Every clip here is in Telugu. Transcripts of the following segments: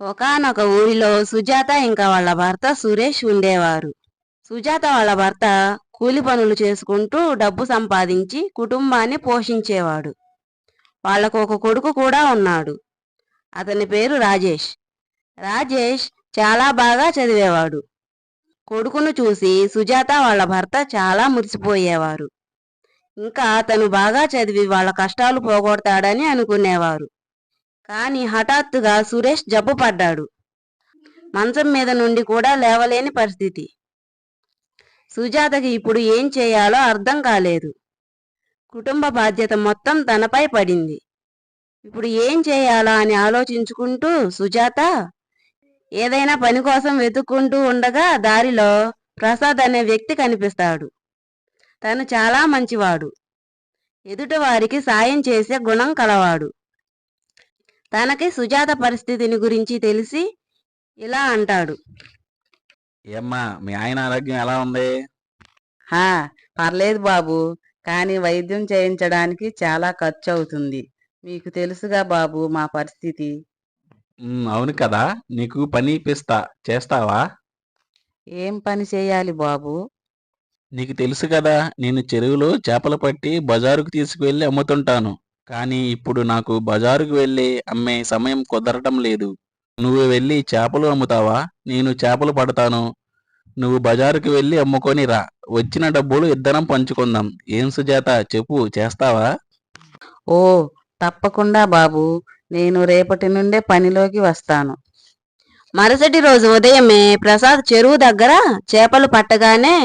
ఒకానొక ఊరిలో సుజాత ఇంకా వాళ్ళ భర్త సురేష్ ఉండేవారు. సుజాత వాళ్ళ భర్త కూలి పనులు చేసుకుంటూ డబ్బు సంపాదించి కుటుంబాన్ని పోషించేవాడు. వాళ్లకు ఒక కొడుకు కూడా ఉన్నాడు. అతని పేరు రాజేష్. రాజేష్ చాలా బాగా చదివేవాడు. కొడుకును చూసి సుజాత వాళ్ళ భర్త చాలా మురిసిపోయేవారు. ఇంకా తను బాగా చదివి వాళ్ళ కష్టాలు పోగొడతాడని అనుకునేవారు. కానీ హఠాత్తుగా సురేష్ జబ్బు పడ్డాడు. మంచం మీద నుండి కూడా లేవలేని పరిస్థితి. సుజాతకి ఇప్పుడు ఏం చేయాలో అర్థం కాలేదు. కుటుంబ బాధ్యత మొత్తం తనపై పడింది. ఇప్పుడు ఏం చేయాలా అని ఆలోచించుకుంటూ సుజాత ఏదైనా పని కోసం వెతుక్కుంటూ ఉండగా దారిలో ప్రసాద్ అనే వ్యక్తి కనిపిస్తాడు. తను చాలా మంచివాడు. ఎదుటి వారికి సాయం చేసే గుణం కలవాడు. తనకి సుజాత పరిస్థితిని గురించి తెలిసి ఇలా అంటాడు. ఏమ్మా మీ ఆయన ఆరోగ్యం ఎలా ఉంది? పర్లేదు బాబు, కానీ వైద్యం చేయించడానికి చాలా ఖర్చు అవుతుంది. మీకు తెలుసుగా బాబు మా పరిస్థితి. అవును కదా, నీకు పని ఇప్పిస్తా, చేస్తావా? ఏం పని చేయాలి బాబు? నీకు తెలుసు కదా, నేను చెరువులో చేపలు పట్టి బజారుకు తీసుకువెళ్ళి అమ్ముతుంటాను. కానీ ఇప్పుడు నాకు బజారుకు వెళ్ళి అమ్మే సమయం కుదరటం లేదు. నువ్వు వెళ్ళి చేపలు అమ్ముతావా? నేను చేపలు పడతాను. నువ్వు బజారుకు వెళ్ళి అమ్ముకొని రా. వచ్చిన డబ్బులు ఇద్దరం పంచుకుందాం. ఏం సుజాత, చెప్పు, చేస్తావా? ఓ, తప్పకుండా బాబు. నేను రేపటి నుండే పనిలోకి వస్తాను. మరుసటి రోజు ఉదయమే ప్రసాద్ చెరువు దగ్గర చేపలు పట్టగానే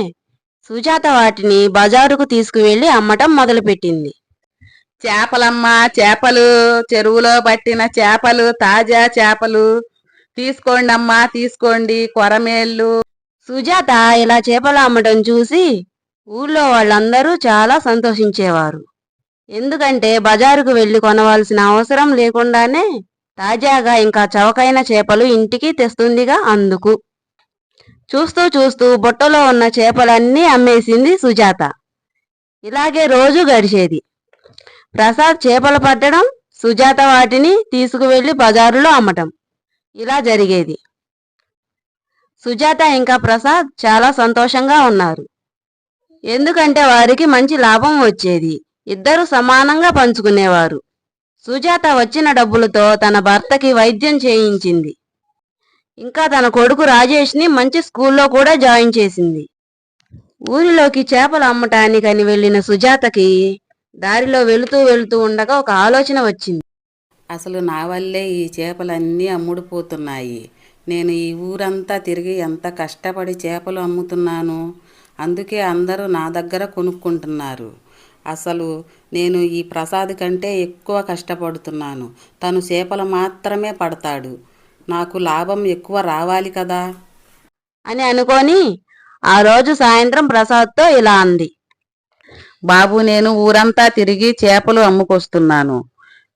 సుజాత వాటిని బజారుకు తీసుకువెళ్లి అమ్మటం మొదలుపెట్టింది. చేపలమ్మా, చేపలు, చెరువులో పట్టిన చేపలు, తాజా చేపలు తీసుకోండి అమ్మా, తీసుకోండి, కొరమేళ్ళు. సుజాత ఇలా చేపలు అమ్మటం చూసి ఊళ్ళో వాళ్ళందరూ చాలా సంతోషించేవారు. ఎందుకంటే బజారుకు వెళ్లి కొనవలసిన అవసరం లేకుండానే తాజాగా ఇంకా చవకైన చేపలు ఇంటికి తెస్తుందిగా. అందుకు చూస్తూ చూస్తూ బుట్టలో ఉన్న చేపలన్నీ అమ్మేసింది సుజాత. ఇలాగే రోజు గడిచేది. ప్రసాద్ చేపలు పట్టడం, సుజాత వాటిని తీసుకువెళ్లి బజారులో అమ్మటం, ఇలా జరిగేది. సుజాత ఇంకా ప్రసాద్ చాలా సంతోషంగా ఉన్నారు. ఎందుకంటే వారికి మంచి లాభం వచ్చేది. ఇద్దరు సమానంగా పంచుకునేవారు. సుజాత వచ్చిన డబ్బులతో తన భర్తకి వైద్యం చేయించింది. ఇంకా తన కొడుకు రాజేష్ని మంచి స్కూల్లో కూడా జాయిన్ చేసింది. ఊరిలోకి చేపలు అమ్మటానికని వెళ్లిన సుజాతకి దారిలో వెళుతూ వెళుతూ ఉండగా ఒక ఆలోచన వచ్చింది. అసలు నా వల్లే ఈ చేపలన్నీ అమ్ముడుపోతున్నాయి. నేను ఈ ఊరంతా తిరిగి ఎంత కష్టపడి చేపలు అమ్ముతున్నాను. అందుకే అందరూ నా దగ్గర కొనుక్కుంటున్నారు. అసలు నేను ఈ ప్రసాద్ కంటే ఎక్కువ కష్టపడుతున్నాను. తను చేపలు మాత్రమే పడతాడు. నాకు లాభం ఎక్కువ రావాలి కదా అని అనుకొని ఆ రోజు సాయంత్రం ప్రసాద్తో ఇలా అంది. బాబు, నేను ఊరంతా తిరిగి చేపలు అమ్ముకొస్తున్నాను.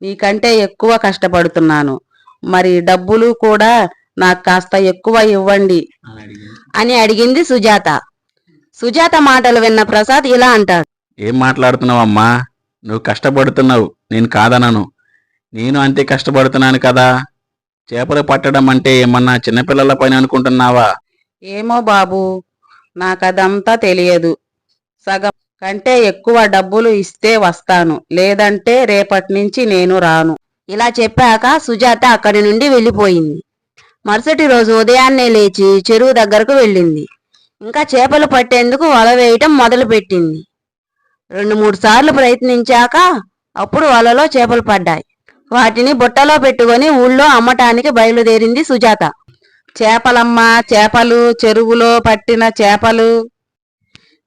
నీకంటే ఎక్కువ కష్టపడుతున్నాను. మరి డబ్బులు కూడా నాకు కాస్త ఎక్కువ ఇవ్వండి అని అడిగింది సుజాత. సుజాత మాటలు విన్న ప్రసాద్ ఇలా అంటాడు. ఏం మాట్లాడుతున్నావమ్మా? నువ్వు కష్టపడుతున్నావు, నేను కాదనను. నేను అంతే కష్టపడుతున్నాను కదా. చేపలు పట్టడం అంటే ఏమన్నా చిన్నపిల్లల పని అనుకుంటున్నావా? ఏమో బాబు, నాకదంతా తెలియదు. సగం కంటే ఎక్కువ డబ్బులు ఇస్తే వస్తాను, లేదంటే రేపటి నుంచి నేను రాను. ఇలా చెప్పాక సుజాత అక్కడి నుండి వెళ్ళిపోయింది. మరుసటి రోజు ఉదయాన్నే లేచి చెరువు దగ్గరకు వెళ్ళింది. ఇంకా చేపలు పట్టేందుకు వల వేయటం మొదలుపెట్టింది. 2-3 సార్లు ప్రయత్నించాక అప్పుడు వలలో చేపలు పడ్డాయి. వాటిని బుట్టలో పెట్టుకొని ఊళ్ళో అమ్మటానికి బయలుదేరింది సుజాత. చేపలమ్మా, చేపలు, చెరువులో పట్టిన చేపలు.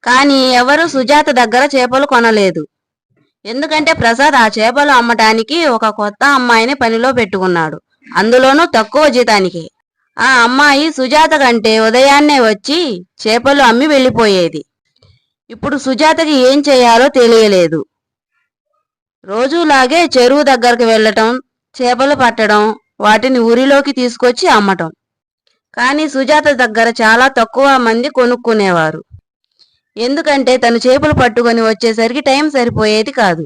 కానీ ఎవరు సుజాత దగ్గర చేపలు కొనలేదు. ఎందుకంటే ప్రసాద్ ఆ చేపలు అమ్మటానికి ఒక కొత్త అమ్మాయిని పనిలో పెట్టుకున్నాడు. అందులోనూ తక్కువ జీతానికి. ఆ అమ్మాయి సుజాత కంటే ఉదయాన్నే వచ్చి చేపలు అమ్మి వెళ్ళిపోయేది. ఇప్పుడు సుజాతకి ఏం చేయాలో తెలియలేదు. రోజులాగే చెరువు దగ్గరకు వెళ్ళటం, చేపలు పట్టడం, వాటిని ఊరిలోకి తీసుకొచ్చి అమ్మటం. కానీ సుజాత దగ్గర చాలా తక్కువ మంది కొనుక్కునేవారు. ఎందుకంటే తను చేపలు పట్టుకొని వచ్చేసరికి టైం సరిపోయేది కాదు.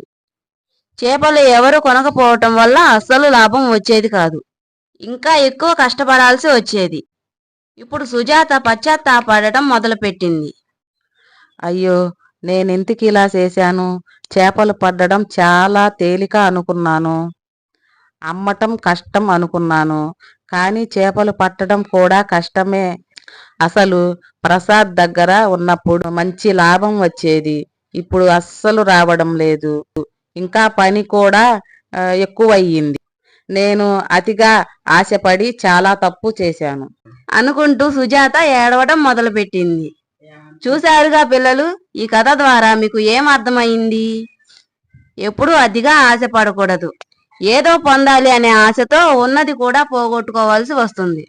చేపలు ఎవరు కొనకపోవటం వల్ల అస్సలు లాభం వచ్చేది కాదు. ఇంకా ఎక్కువ కష్టపడాల్సి వచ్చేది. ఇప్పుడు సుజాత పశ్చాత్తాపడటం మొదలుపెట్టింది. అయ్యో, నేనెందుకు ఇలా చేశాను? చేపలు పట్టడం చాలా తేలిక అనుకున్నాను. అమ్మటం కష్టం అనుకున్నాను. కానీ చేపలు పట్టడం కూడా కష్టమే. అసలు ప్రసాద్ దగ్గర ఉన్నప్పుడు మంచి లాభం వచ్చేది. ఇప్పుడు అస్సలు రావడం లేదు. ఇంకా పని కూడా ఎక్కువయ్యింది. నేను అతిగా ఆశపడి చాలా తప్పు చేశాను అనుకుంటూ సుజాత ఏడవడం మొదలుపెట్టింది. చూశారుగా పిల్లలు, ఈ కథ ద్వారా మీకు ఏం అర్థమైంది? ఎప్పుడూ అతిగా ఆశపడకూడదు. ఏదో పొందాలి అనే ఆశతో ఉన్నది కూడా పోగొట్టుకోవాల్సి వస్తుంది.